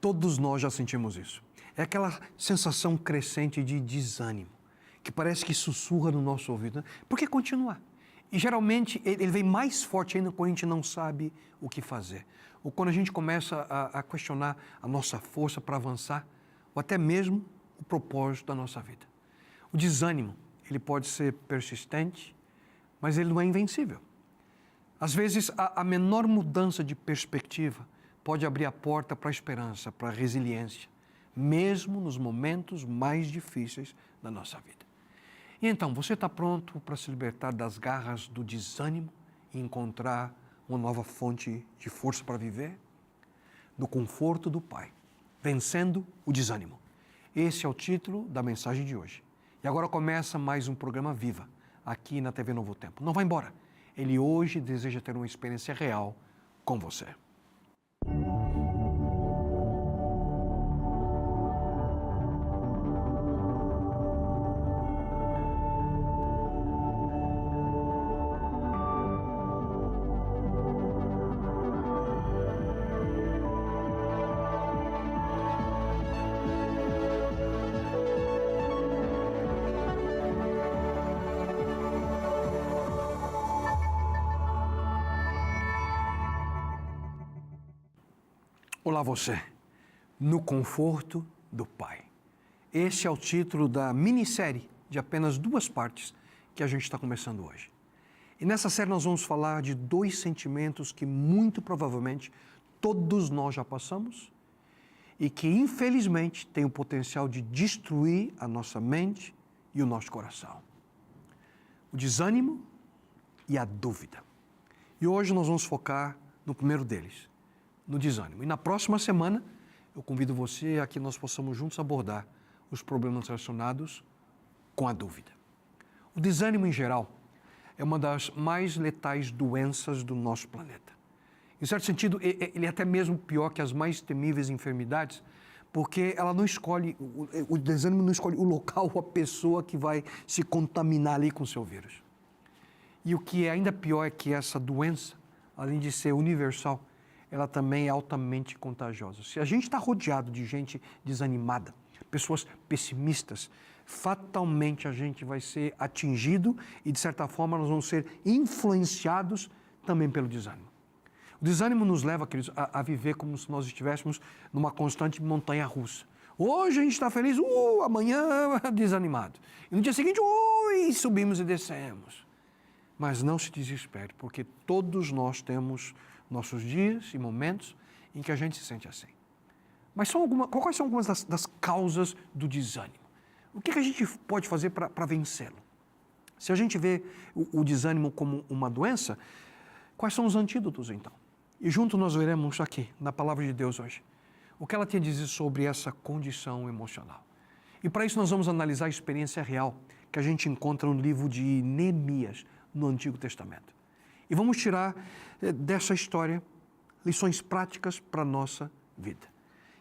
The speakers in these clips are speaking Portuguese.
Todos nós já sentimos isso. É aquela sensação crescente de desânimo, que parece que sussurra no nosso ouvido. Né? Por que continuar? E geralmente ele vem mais forte ainda quando a gente não sabe o que fazer. Ou quando a gente começa a questionar a nossa força para avançar, ou até mesmo o propósito da nossa vida. O desânimo, ele pode ser persistente, mas ele não é invencível. Às vezes, a menor mudança de perspectiva pode abrir a porta para a esperança, para a resiliência, mesmo nos momentos mais difíceis da nossa vida. E então, você está pronto para se libertar das garras do desânimo e encontrar uma nova fonte de força para viver? No conforto do Pai, vencendo o desânimo. Esse é o título da mensagem de hoje. E agora começa mais um programa Viva, aqui na TV Novo Tempo. Não vá embora. Ele hoje deseja ter uma experiência real com você. Olá você, no conforto do Pai. Esse é o título da minissérie de apenas 2 partes que a gente está começando hoje. E nessa série nós vamos falar de 2 sentimentos que muito provavelmente todos nós já passamos e que infelizmente têm o potencial de destruir a nossa mente e o nosso coração. O desânimo e a dúvida. E hoje nós vamos focar no primeiro deles, no desânimo. E na próxima semana, eu convido você a que nós possamos juntos abordar os problemas relacionados com a dúvida. O desânimo, em geral, é uma das mais letais doenças do nosso planeta. Em certo sentido, ele é até mesmo pior que as mais temíveis enfermidades, porque ela não escolhe, o desânimo não escolhe o local ou a pessoa que vai se contaminar ali com o seu vírus. E o que é ainda pior é que essa doença, além de ser universal, ela também é altamente contagiosa. Se a gente está rodeado de gente desanimada, pessoas pessimistas, fatalmente a gente vai ser atingido e, de certa forma, nós vamos ser influenciados também pelo desânimo. O desânimo nos leva, queridos, a viver como se nós estivéssemos numa constante montanha-russa. Hoje a gente está feliz, amanhã desanimado. E no dia seguinte, subimos e descemos. Mas não se desespere, porque todos nós temos nossos dias e momentos em que a gente se sente assim. Mas quais são algumas das causas do desânimo? O que a gente pode fazer para vencê-lo? Se a gente vê o desânimo como uma doença, quais são os antídotos então? E junto nós veremos aqui, na Palavra de Deus hoje, o que ela tem a dizer sobre essa condição emocional. E para isso nós vamos analisar a experiência real que a gente encontra no livro de Neemias, no Antigo Testamento. E vamos tirar dessa história lições práticas para a nossa vida.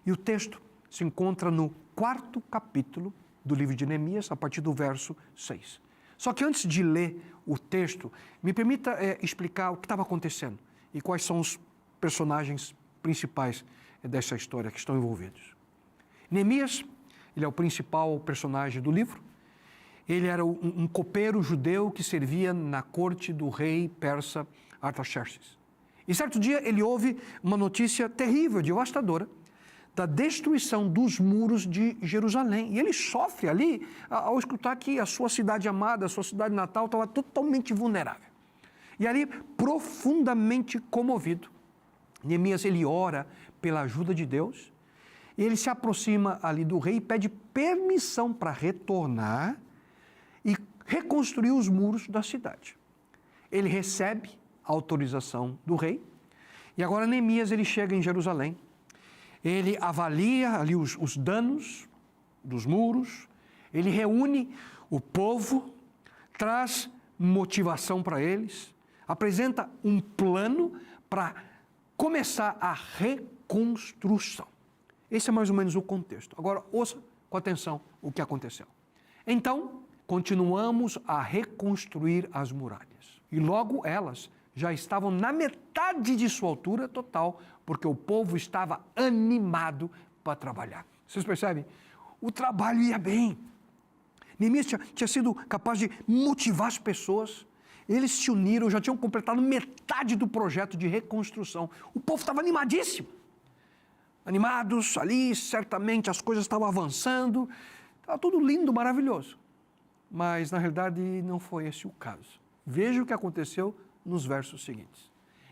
E o texto se encontra no 4º capítulo do livro de Neemias, a partir do verso 6. Só que antes de ler o texto, me permita explicar o que estava acontecendo e quais são os personagens principais dessa história que estão envolvidos. Neemias, ele é o principal personagem do livro. Ele era um copeiro judeu que servia na corte do rei persa Artaxerxes. E certo dia ele ouve uma notícia terrível, devastadora, da destruição dos muros de Jerusalém. E ele sofre ali ao escutar que a sua cidade amada, a sua cidade natal estava totalmente vulnerável. E ali, profundamente comovido, Neemias ele ora pela ajuda de Deus, e ele se aproxima ali do rei e pede permissão para retornar e reconstruir os muros da cidade. Ele recebe a autorização do rei e agora Neemias ele chega em Jerusalém, ele avalia ali os danos dos muros, ele reúne o povo, traz motivação para eles, apresenta um plano para começar a reconstrução. Esse é mais ou menos o contexto. Agora ouça com atenção o que aconteceu. Então, continuamos a reconstruir as muralhas. E logo elas já estavam na metade de sua altura total, porque o povo estava animado para trabalhar. Vocês percebem? O trabalho ia bem. Neemias tinha sido capaz de motivar as pessoas. Eles se uniram, já tinham completado metade do projeto de reconstrução. O povo estava animadíssimo. Animados ali, certamente as coisas estavam avançando. Estava tudo lindo, maravilhoso. Mas, na realidade, não foi esse o caso. Veja o que aconteceu nos versos seguintes.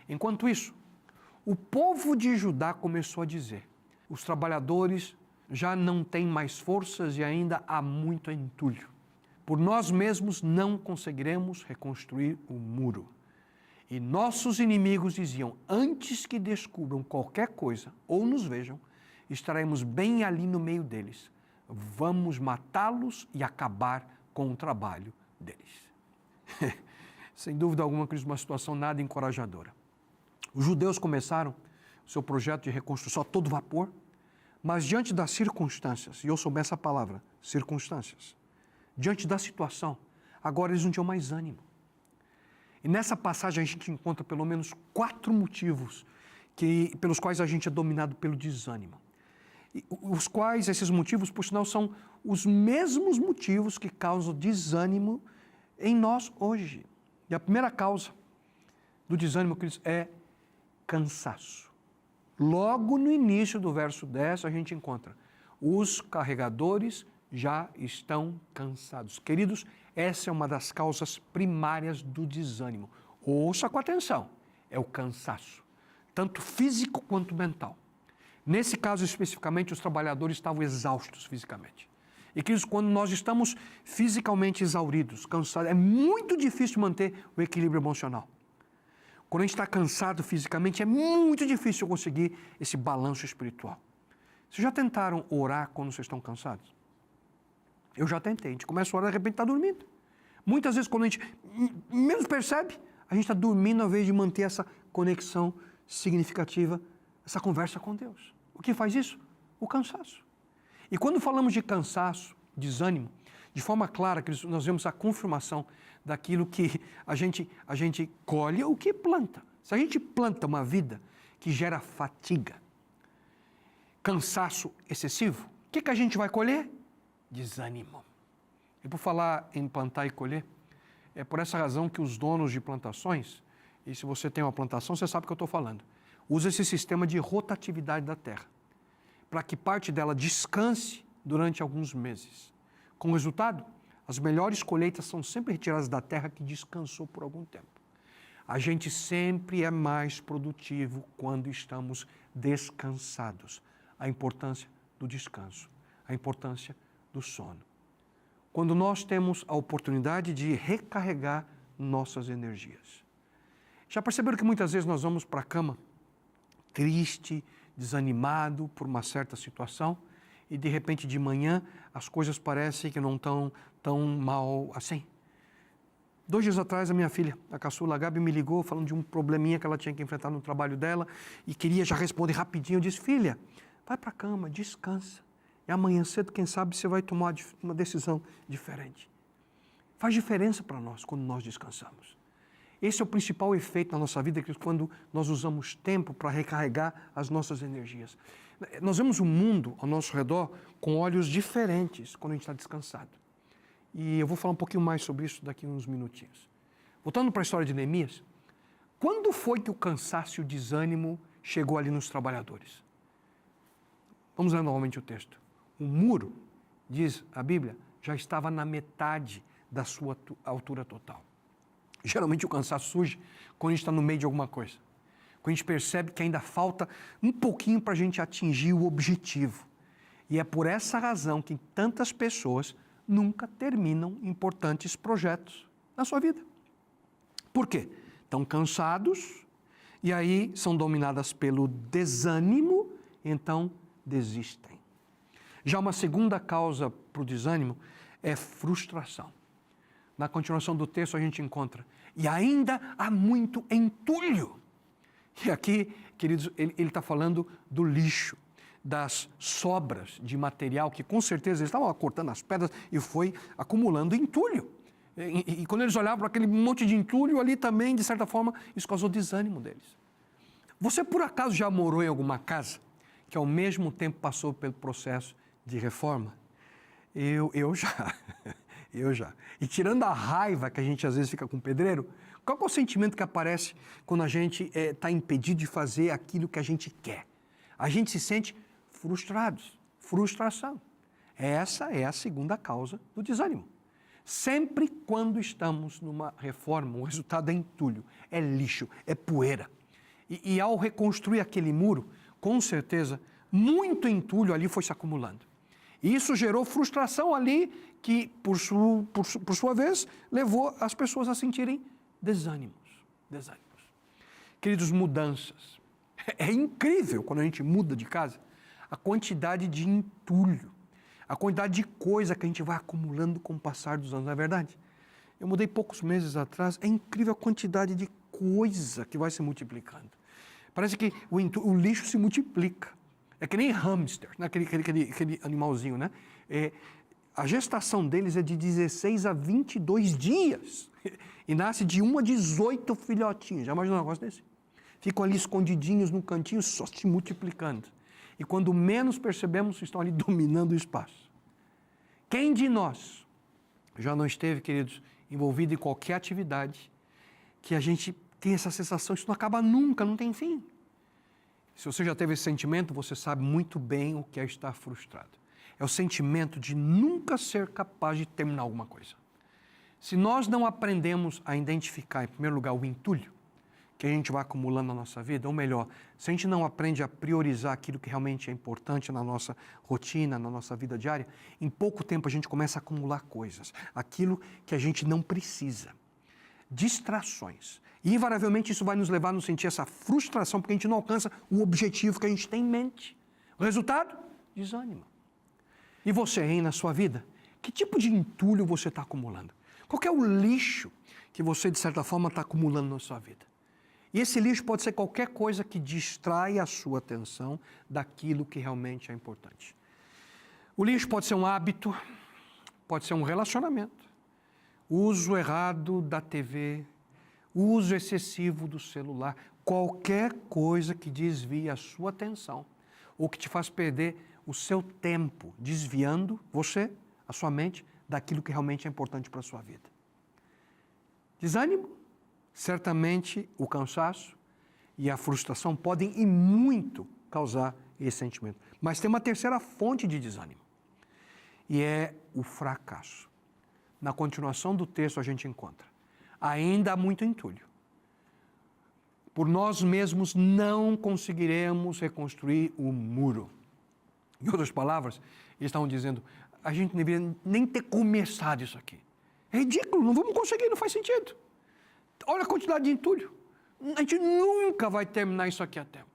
Enquanto isso, o povo de Judá começou a dizer: os trabalhadores já não têm mais forças e ainda há muito entulho. Por nós mesmos não conseguiremos reconstruir o muro. E nossos inimigos diziam: antes que descubram qualquer coisa ou nos vejam, estaremos bem ali no meio deles. Vamos matá-los e acabar com o trabalho deles. Sem dúvida alguma, uma situação nada encorajadora. Os judeus começaram o seu projeto de reconstrução a todo vapor, mas diante das circunstâncias, e eu soube essa palavra, circunstâncias, diante da situação, agora eles não tinham mais ânimo. E nessa passagem a gente encontra pelo menos 4 motivos pelos quais a gente é dominado pelo desânimo. E esses motivos, por sinal, são os mesmos motivos que causam desânimo em nós hoje. E a primeira causa do desânimo, queridos, é cansaço. Logo no início do verso 10, a gente encontra: os carregadores já estão cansados. Queridos, essa é uma das causas primárias do desânimo. Ouça com atenção, é o cansaço, tanto físico quanto mental. Nesse caso especificamente, os trabalhadores estavam exaustos fisicamente. E, queridos, quando nós estamos fisicamente exauridos, cansados, é muito difícil manter o equilíbrio emocional. Quando a gente está cansado fisicamente, é muito difícil conseguir esse balanço espiritual. Vocês já tentaram orar quando vocês estão cansados? Eu já tentei. A gente começa a orar, de repente está dormindo. Muitas vezes, quando a gente menos percebe, a gente está dormindo ao invés de manter essa conexão significativa, essa conversa com Deus. O que faz isso? O cansaço. E quando falamos de cansaço, desânimo, de forma clara, que nós vemos a confirmação daquilo que a gente colhe, o que planta. Se a gente planta uma vida que gera fatiga, cansaço excessivo, o que a gente vai colher? Desânimo. E por falar em plantar e colher, é por essa razão que os donos de plantações, e se você tem uma plantação, você sabe o que eu estou falando, usa esse sistema de rotatividade da terra, para que parte dela descanse durante alguns meses. Com o resultado, as melhores colheitas são sempre retiradas da terra que descansou por algum tempo. A gente sempre é mais produtivo quando estamos descansados. A importância do descanso, a importância do sono. Quando nós temos a oportunidade de recarregar nossas energias. Já perceberam que muitas vezes nós vamos para a cama triste, desanimado por uma certa situação e de repente de manhã as coisas parecem que não estão tão mal assim? 2 dias atrás a minha filha, a caçula a Gabi, me ligou falando de um probleminha que ela tinha que enfrentar no trabalho dela e queria já responder rapidinho. Eu disse: filha, vai para a cama, descansa. E amanhã cedo, quem sabe, você vai tomar uma decisão diferente. Faz diferença para nós quando nós descansamos. Esse é o principal efeito na nossa vida, quando nós usamos tempo para recarregar as nossas energias. Nós vemos o mundo ao nosso redor com olhos diferentes quando a gente está descansado. E eu vou falar um pouquinho mais sobre isso daqui a uns minutinhos. Voltando para a história de Neemias, quando foi que o cansaço e o desânimo chegou ali nos trabalhadores? Vamos ler novamente o texto. O muro, diz a Bíblia, já estava na metade da sua altura total. Geralmente o cansaço surge quando a gente está no meio de alguma coisa. Quando a gente percebe que ainda falta um pouquinho para a gente atingir o objetivo. E é por essa razão que tantas pessoas nunca terminam importantes projetos na sua vida. Por quê? Estão cansados e aí são dominadas pelo desânimo, então desistem. Já uma segunda causa para o desânimo é frustração. Na continuação do texto a gente encontra: e ainda há muito entulho. E aqui, queridos, ele está falando do lixo, das sobras de material que com certeza eles estavam cortando as pedras e foi acumulando entulho. E quando eles olhavam para aquele monte de entulho ali também, de certa forma, isso causou desânimo deles. Você por acaso já morou em alguma casa que ao mesmo tempo passou pelo processo de reforma? Eu já. Eu já. E tirando a raiva que a gente às vezes fica com o pedreiro, qual é o sentimento que aparece quando a gente está impedido de fazer aquilo que a gente quer? A gente se sente frustrados, frustração. Essa é a segunda causa do desânimo. Sempre quando estamos numa reforma, o resultado é entulho, é lixo, é poeira. E ao reconstruir aquele muro, com certeza, muito entulho ali foi se acumulando. E isso gerou frustração ali, que, por sua vez, levou as pessoas a sentirem desânimos. Queridos, mudanças. É incrível quando a gente muda de casa, a quantidade de entulho, a quantidade de coisa que a gente vai acumulando com o passar dos anos, não é verdade? Eu mudei poucos meses atrás, é incrível a quantidade de coisa que vai se multiplicando. Parece que o lixo se multiplica. É que nem hamster, né? aquele animalzinho, né? A gestação deles é de 16 a 22 dias e nasce de 1 a 18 filhotinhos. Já imaginou um negócio desse? Ficam ali escondidinhos no cantinho, só se multiplicando. E quando menos percebemos, estão ali dominando o espaço. Quem de nós já não esteve, queridos, envolvido em qualquer atividade que a gente tem essa sensação, isso não acaba nunca, não tem fim? Se você já teve esse sentimento, você sabe muito bem o que é estar frustrado. É o sentimento de nunca ser capaz de terminar alguma coisa. Se nós não aprendemos a identificar, em primeiro lugar, o entulho que a gente vai acumulando na nossa vida, ou melhor, se a gente não aprende a priorizar aquilo que realmente é importante na nossa rotina, na nossa vida diária, em pouco tempo a gente começa a acumular coisas, aquilo que a gente não precisa. Distrações. E invariavelmente isso vai nos levar a nos sentir essa frustração, porque a gente não alcança o objetivo que a gente tem em mente. O resultado? Desânimo. E você, hein, na sua vida? Que tipo de entulho você está acumulando? Qual que é o lixo que você, de certa forma, está acumulando na sua vida? E esse lixo pode ser qualquer coisa que distrai a sua atenção daquilo que realmente é importante. O lixo pode ser um hábito, pode ser um relacionamento, uso errado da TV, uso excessivo do celular, qualquer coisa que desvie a sua atenção ou que te faz perder o seu tempo, desviando você, a sua mente, daquilo que realmente é importante para a sua vida. Desânimo, certamente o cansaço e a frustração podem e muito causar esse sentimento. Mas tem uma terceira fonte de desânimo, e é o fracasso. Na continuação do texto a gente encontra: ainda há muito entulho. Por nós mesmos não conseguiremos reconstruir o muro. Em outras palavras, eles estavam dizendo: a gente não deveria nem ter começado isso aqui. É ridículo, não vamos conseguir, não faz sentido. Olha a quantidade de entulho. A gente nunca vai terminar isso aqui a tempo.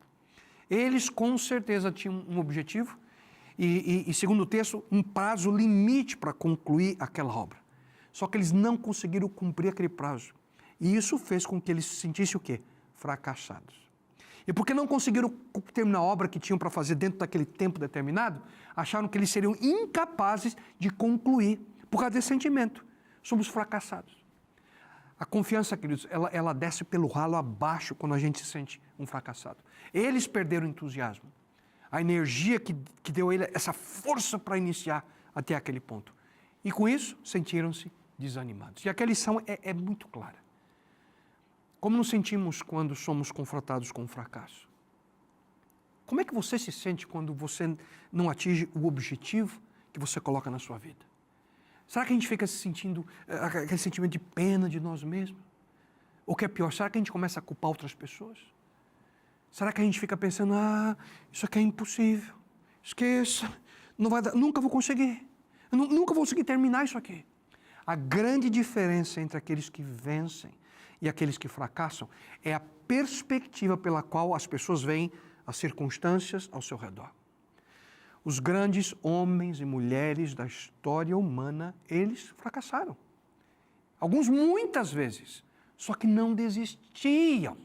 Eles com certeza tinham um objetivo e segundo o texto, um prazo limite para concluir aquela obra. Só que eles não conseguiram cumprir aquele prazo. E isso fez com que eles se sentissem o quê? Fracassados. E porque não conseguiram terminar a obra que tinham para fazer dentro daquele tempo determinado, acharam que eles seriam incapazes de concluir por causa desse sentimento. Somos fracassados. A confiança, queridos, ela desce pelo ralo abaixo quando a gente se sente um fracassado. Eles perderam o entusiasmo, a energia que deu a ele essa força para iniciar até aquele ponto. E com isso, sentiram-se desanimados. E aquela lição é muito clara. Como nos sentimos quando somos confrontados com o fracasso? Como é que você se sente quando você não atinge o objetivo que você coloca na sua vida? Será que a gente fica se sentindo aquele sentimento de pena de nós mesmos? Ou que é pior, será que a gente começa a culpar outras pessoas? Será que a gente fica pensando: isso aqui é impossível, esqueça, não vai dar, nunca vou conseguir, nunca vou conseguir terminar isso aqui. A grande diferença entre aqueles que vencem e aqueles que fracassam é a perspectiva pela qual as pessoas veem as circunstâncias ao seu redor. Os grandes homens e mulheres da história humana, eles fracassaram. Alguns muitas vezes, só que não desistiam.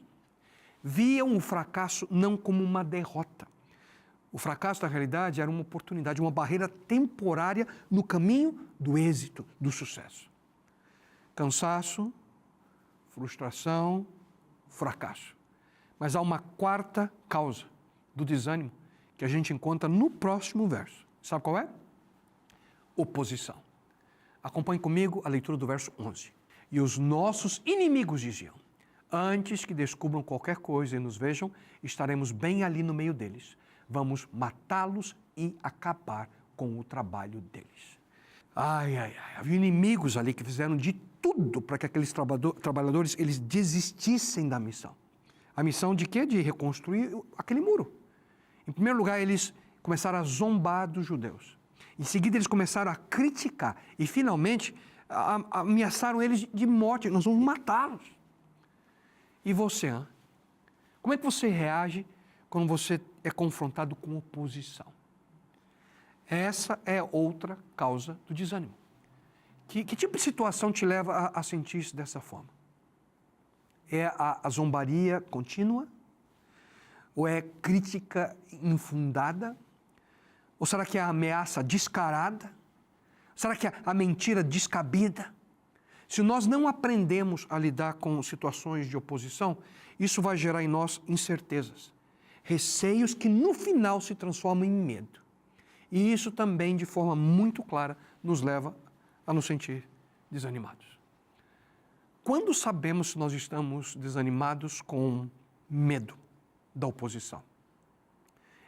Viam o fracasso não como uma derrota. O fracasso, na realidade, era uma oportunidade, uma barreira temporária no caminho do êxito, do sucesso. Cansaço, frustração, fracasso. Mas há uma quarta causa do desânimo, que a gente encontra no próximo verso. Sabe qual é? Oposição. Acompanhe comigo a leitura do verso 11. E os nossos inimigos diziam: antes que descubram qualquer coisa e nos vejam, estaremos bem ali no meio deles. Vamos matá-los e acabar com o trabalho deles. Havia inimigos ali que fizeram de tudo para que aqueles trabalhadores eles desistissem da missão. A missão de quê? De reconstruir aquele muro. Em primeiro lugar, eles começaram a zombar dos judeus. Em seguida, eles começaram a criticar. E, finalmente, ameaçaram eles de morte. Nós vamos matá-los. E você, hein? Como é que você reage quando você é confrontado com oposição? Essa é outra causa do desânimo. Que tipo de situação te leva a sentir-se dessa forma? É a zombaria contínua? Ou é crítica infundada? Ou será que é a ameaça descarada? Será que é a mentira descabida? Se nós não aprendemos a lidar com situações de oposição, isso vai gerar em nós incertezas, receios que no final se transformam em medo. E isso também, de forma muito clara, nos leva a nos sentir desanimados. Quando sabemos se nós estamos desanimados com medo da oposição?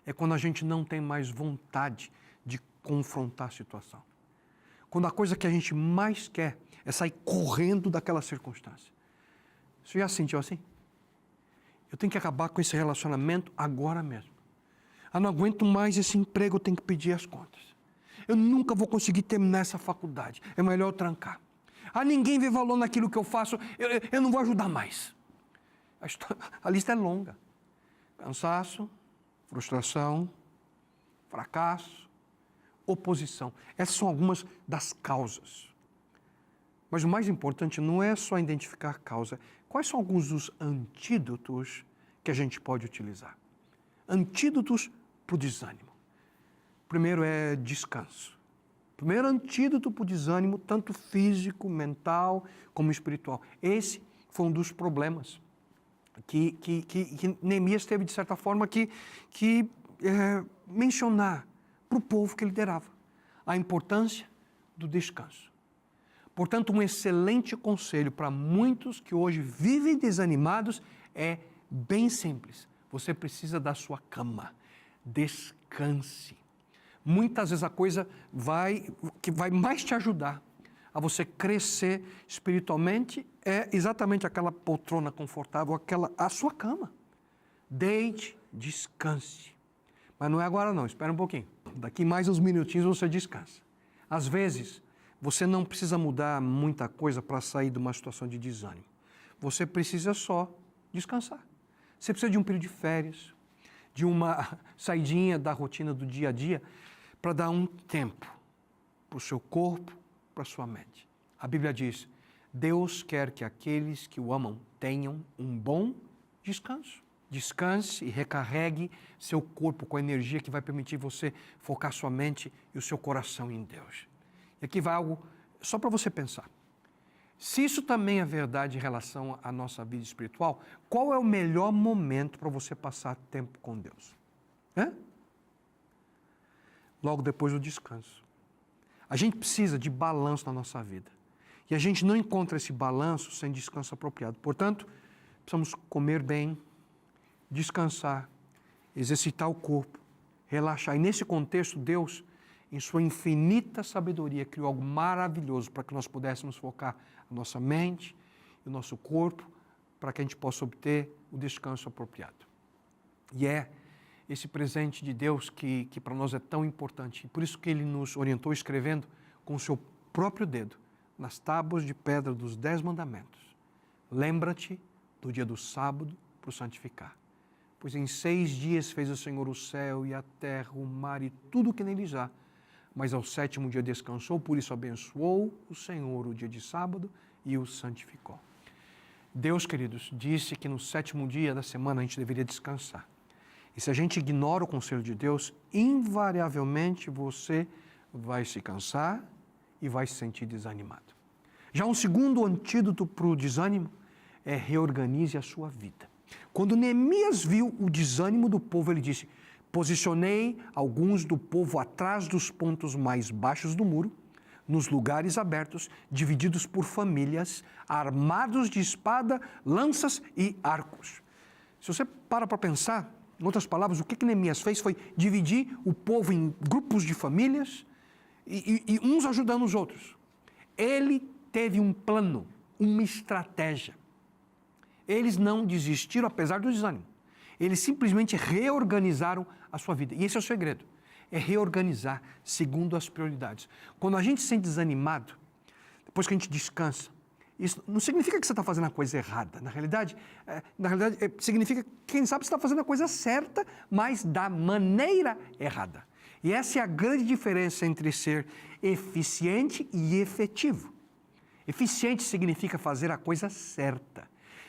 É quando a gente não tem mais vontade de confrontar a situação. Quando a coisa que a gente mais quer é sair correndo daquela circunstância. Você já sentiu assim? Eu tenho que acabar com esse relacionamento agora mesmo. Eu não aguento mais esse emprego, eu tenho que pedir as contas. Eu nunca vou conseguir terminar essa faculdade, é melhor eu trancar. Ninguém vê valor naquilo que eu faço, eu não vou ajudar mais. A lista é longa. Cansaço, frustração, fracasso, oposição. Essas são algumas das causas. Mas o mais importante não é só identificar a causa. Quais são alguns dos antídotos que a gente pode utilizar? Antídotos para o desânimo. Primeiro é descanso. Primeiro antídoto para o desânimo, tanto físico, mental, como espiritual. Esse foi um dos problemas que Neemias teve, de certa forma, que mencionar para o povo que liderava a importância do descanso. Portanto, um excelente conselho para muitos que hoje vivem desanimados é bem simples. Você precisa da sua cama. Descanse. Muitas vezes a coisa que vai mais te ajudar a você crescer espiritualmente é exatamente aquela poltrona confortável, a sua cama. Deite, descanse. Mas não é agora não, espera um pouquinho. Daqui mais uns minutinhos você descansa. Às vezes, você não precisa mudar muita coisa para sair de uma situação de desânimo. Você precisa só descansar. Você precisa de um período de férias, de uma saidinha da rotina do dia a dia, para dar um tempo para o seu corpo, para a sua mente. A Bíblia diz: Deus quer que aqueles que o amam tenham um bom descanso. Descanse e recarregue seu corpo com a energia que vai permitir você focar sua mente e o seu coração em Deus. E aqui vai algo só para você pensar. Se isso também é verdade em relação à nossa vida espiritual, qual é o melhor momento para você passar tempo com Deus? Logo depois do descanso. A gente precisa de balanço na nossa vida. E a gente não encontra esse balanço sem descanso apropriado. Portanto, precisamos comer bem, descansar, exercitar o corpo, relaxar. E nesse contexto, Deus, em sua infinita sabedoria, criou algo maravilhoso para que nós pudéssemos focar a nossa mente e o nosso corpo para que a gente possa obter o descanso apropriado. E é esse presente de Deus que para nós é tão importante. E por isso que Ele nos orientou escrevendo com o seu próprio dedo nas tábuas de pedra dos 10 mandamentos. Lembra-te do dia do sábado para o santificar. Pois em 6 dias fez o Senhor o céu e a terra, o mar e tudo o que neles há. Mas ao 7º dia descansou, por isso abençoou o Senhor o dia de sábado e o santificou. Deus, queridos, disse que no 7º dia da semana a gente deveria descansar. E se a gente ignora o conselho de Deus, invariavelmente você vai se cansar e vai se sentir desanimado. Já um segundo antídoto para o desânimo é reorganize a sua vida. Quando Neemias viu o desânimo do povo, ele disse: Posicionei alguns do povo atrás dos pontos mais baixos do muro, nos lugares abertos, divididos por famílias, armados de espada, lanças e arcos. Se você para pensar, em outras palavras, o que Neemias fez foi dividir o povo em grupos de famílias e uns ajudando os outros. Ele teve um plano, uma estratégia. Eles não desistiram apesar do desânimo. Eles simplesmente reorganizaram a sua vida. E esse é o segredo. É reorganizar segundo as prioridades. Quando a gente se sente desanimado, depois que a gente descansa, isso não significa que você está fazendo a coisa errada. Na realidade, significa que, quem sabe, você está fazendo a coisa certa, mas da maneira errada. E essa é a grande diferença entre ser eficiente e efetivo. Eficiente significa fazer a coisa certa.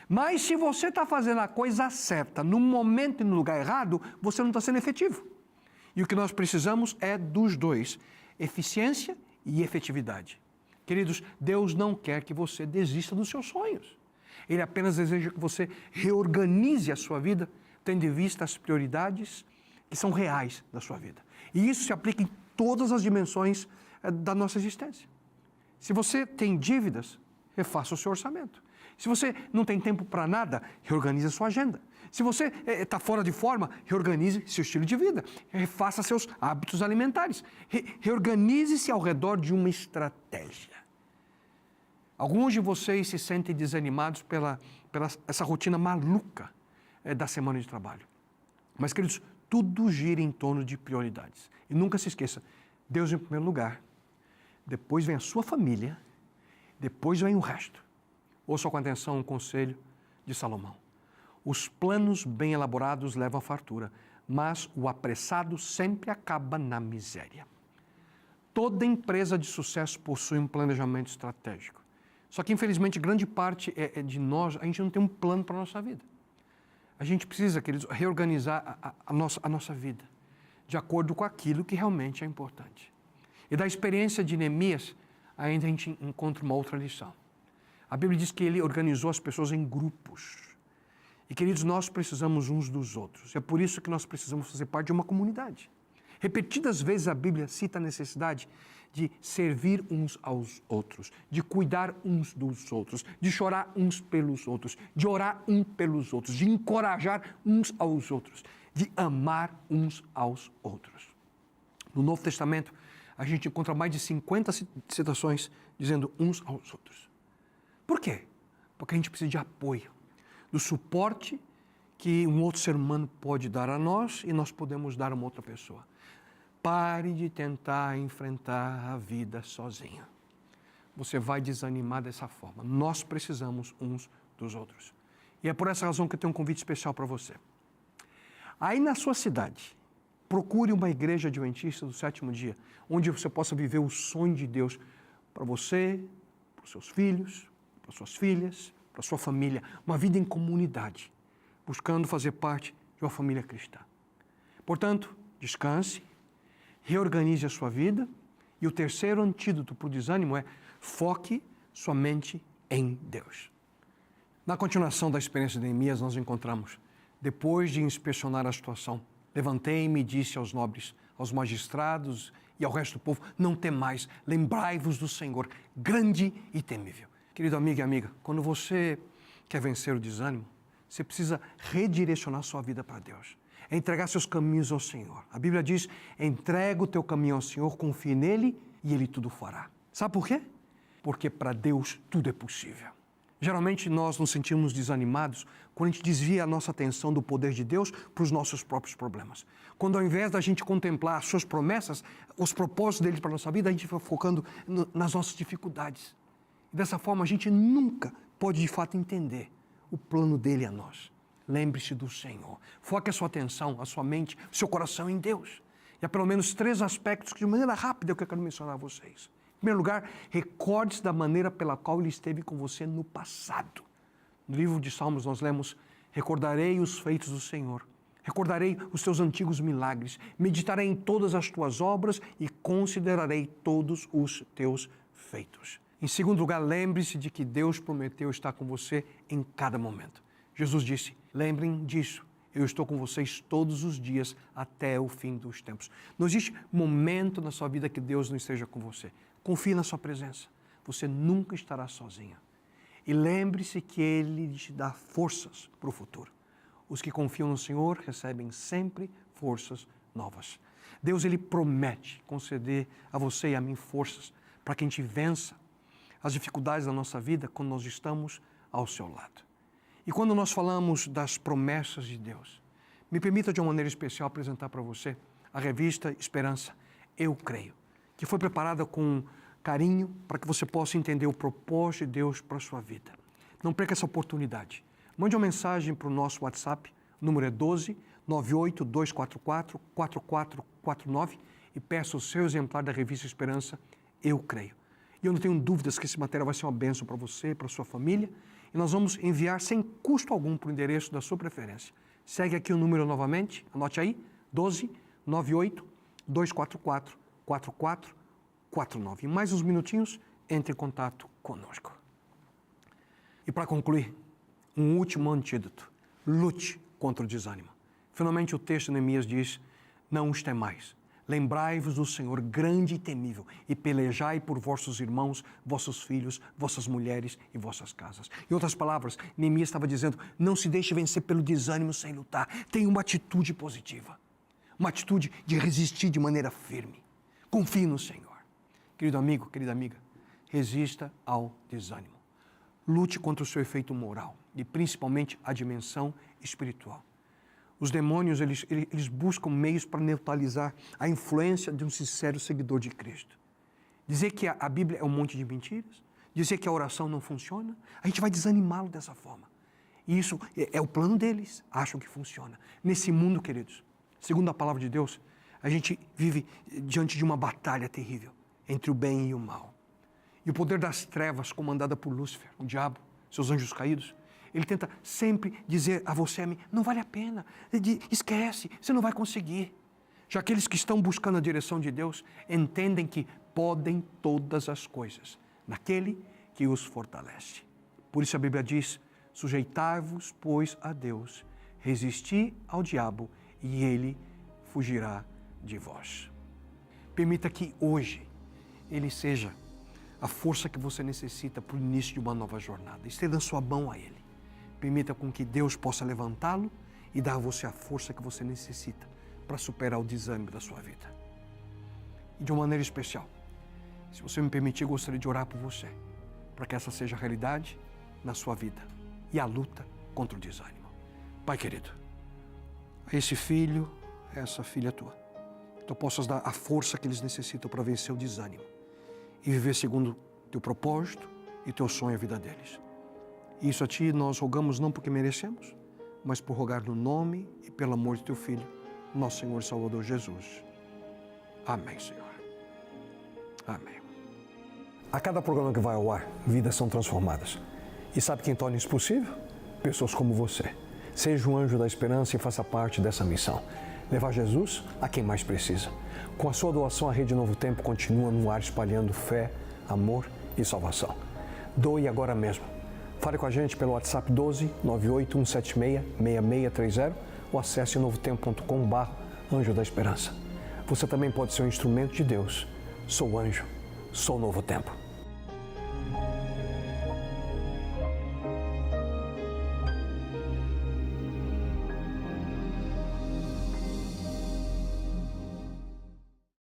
Mas se você está fazendo a coisa certa no momento e no lugar errado, você não está sendo efetivo. E o que nós precisamos é dos dois, eficiência e efetividade. Queridos, Deus não quer que você desista dos seus sonhos. Ele apenas deseja que você reorganize a sua vida, tendo em vista as prioridades que são reais da sua vida. E isso se aplica em todas as dimensões da nossa existência. Se você tem dívidas, refaça o seu orçamento. Se você não tem tempo para nada, reorganize a sua agenda. Se você está fora de forma, reorganize seu estilo de vida. Refaça seus hábitos alimentares. Reorganize-se ao redor de uma estratégia. Alguns de vocês se sentem desanimados pela essa rotina maluca da semana de trabalho. Mas, queridos, tudo gira em torno de prioridades. E nunca se esqueça, Deus em primeiro lugar, depois vem a sua família, depois vem o resto. Ouça com atenção um conselho de Salomão. Os planos bem elaborados levam à fartura, mas o apressado sempre acaba na miséria. Toda empresa de sucesso possui um planejamento estratégico. Só que, infelizmente, grande parte de nós, a gente não tem um plano para a nossa vida. A gente precisa, queridos, reorganizar a nossa vida de acordo com aquilo que realmente é importante. E da experiência de Neemias, ainda a gente encontra uma outra lição. A Bíblia diz que ele organizou as pessoas em grupos. E, queridos, nós precisamos uns dos outros. É por isso que nós precisamos fazer parte de uma comunidade. Repetidas vezes a Bíblia cita a necessidade de servir uns aos outros, de cuidar uns dos outros, de chorar uns pelos outros, de orar uns pelos outros, de encorajar uns aos outros, de amar uns aos outros. No Novo Testamento, a gente encontra mais de 50 citações dizendo uns aos outros. Por quê? Porque a gente precisa de apoio, do suporte que um outro ser humano pode dar a nós e nós podemos dar a uma outra pessoa. Pare de tentar enfrentar a vida sozinho. Você vai desanimar dessa forma. Nós precisamos uns dos outros. E é por essa razão que eu tenho um convite especial para você. Aí na sua cidade, procure uma igreja adventista do sétimo dia, onde você possa viver o sonho de Deus para você, para os seus filhos, para suas filhas, para sua família. Uma vida em comunidade, buscando fazer parte de uma família cristã. Portanto, descanse, reorganize a sua vida. E o terceiro antídoto para o desânimo é foque sua mente em Deus. Na continuação da experiência de Neemias, nós encontramos, depois de inspecionar a situação, levantei-me e disse aos nobres, aos magistrados e ao resto do povo, não temais, lembrai-vos do Senhor, grande e temível. Querido amigo e amiga, quando você quer vencer o desânimo, você precisa redirecionar sua vida para Deus. É entregar seus caminhos ao Senhor. A Bíblia diz, entrega o teu caminho ao Senhor, confie nele e ele tudo fará. Sabe por quê? Porque para Deus tudo é possível. Geralmente nós nos sentimos desanimados quando a gente desvia a nossa atenção do poder de Deus para os nossos próprios problemas. Quando ao invés da gente contemplar as suas promessas, os propósitos dele para a nossa vida, a gente vai focando nas nossas dificuldades. E dessa forma a gente nunca pode de fato entender o plano dele a nós. Lembre-se do Senhor. Foque a sua atenção, a sua mente, o seu coração em Deus. E há pelo menos 3 aspectos que de maneira rápida eu quero mencionar a vocês. Em primeiro lugar, recorde-se da maneira pela qual ele esteve com você no passado. No livro de Salmos nós lemos, recordarei os feitos do Senhor, recordarei os teus antigos milagres, meditarei em todas as tuas obras e considerarei todos os teus feitos. Em segundo lugar, lembre-se de que Deus prometeu estar com você em cada momento. Jesus disse, lembrem disso, Eu estou com vocês todos os dias até o fim dos tempos. Não existe momento na sua vida que Deus não esteja com você. Confie na sua presença. Você nunca estará sozinha. E lembre-se que Ele te dá forças para o futuro. Os que confiam no Senhor recebem sempre forças novas. Deus, Ele promete conceder a você e a mim forças para que a gente vença as dificuldades da nossa vida quando nós estamos ao seu lado. E quando nós falamos das promessas de Deus, me permita de uma maneira especial apresentar para você a revista Esperança, Eu Creio, que foi preparada com carinho para que você possa entender o propósito de Deus para a sua vida. Não perca essa oportunidade. Mande uma mensagem para o nosso WhatsApp, o número é 12 98 244 4449 e peça o seu exemplar da revista Esperança, Eu Creio. E eu não tenho dúvidas que esse material vai ser uma bênção para você, para a sua família, e nós vamos enviar sem custo algum para o endereço da sua preferência. Segue aqui o número novamente, anote aí, 12 98 244 4449. Em mais uns minutinhos, entre em contato conosco. E para concluir, um último antídoto. Lute contra o desânimo. Finalmente o texto de Neemias diz, não os temais. Lembrai-vos do Senhor grande e temível e pelejai por vossos irmãos, vossos filhos, vossas mulheres e vossas casas. Em outras palavras, Neemias estava dizendo, não se deixe vencer pelo desânimo sem lutar. Tenha uma atitude positiva. Uma atitude de resistir de maneira firme. Confie no Senhor. Querido amigo, querida amiga, resista ao desânimo. Lute contra o seu efeito moral e principalmente a dimensão espiritual. Os demônios, eles buscam meios para neutralizar a influência de um sincero seguidor de Cristo. Dizer que a Bíblia é um monte de mentiras, dizer que a oração não funciona, a gente vai desanimá-lo dessa forma. E isso é o plano deles, acham que funciona. Nesse mundo, queridos, segundo a palavra de Deus, a gente vive diante de uma batalha terrível entre o bem e o mal. E o poder das trevas, comandada por Lúcifer, o diabo, seus anjos caídos, ele tenta sempre dizer a você e a mim, não vale a pena, esquece, você não vai conseguir. Já aqueles que estão buscando a direção de Deus entendem que podem todas as coisas, naquele que os fortalece. Por isso a Bíblia diz, sujeitai-vos, pois, a Deus, resisti ao diabo e ele fugirá de vós. Permita que hoje ele seja a força que você necessita para o início de uma nova jornada. Estenda sua mão a ele. Permita com que Deus possa levantá-lo e dar a você a força que você necessita para superar o desânimo da sua vida. E de uma maneira especial, se você me permitir, eu gostaria de orar por você, para que essa seja a realidade na sua vida e a luta contra o desânimo. Pai querido, a esse filho, a essa filha tua, tu possas dar a força que eles necessitam para vencer o desânimo e viver segundo teu propósito e teu sonho a vida deles. Isso a Ti nós rogamos não porque merecemos, mas por rogar no nome e pelo amor de Teu Filho, nosso Senhor e Salvador Jesus. Amém, Senhor. Amém. A cada programa que vai ao ar, vidas são transformadas. E sabe quem torna isso possível? Pessoas como você. Seja um anjo da esperança e faça parte dessa missão. Levar Jesus a quem mais precisa. Com a sua doação, a Rede Novo Tempo continua no ar espalhando fé, amor e salvação. Doe agora mesmo. Fale com a gente pelo WhatsApp 12 98 176 6630 ou acesse novotempo.com/Anjo da Esperança. Você também pode ser um instrumento de Deus. Sou anjo, sou Novo Tempo.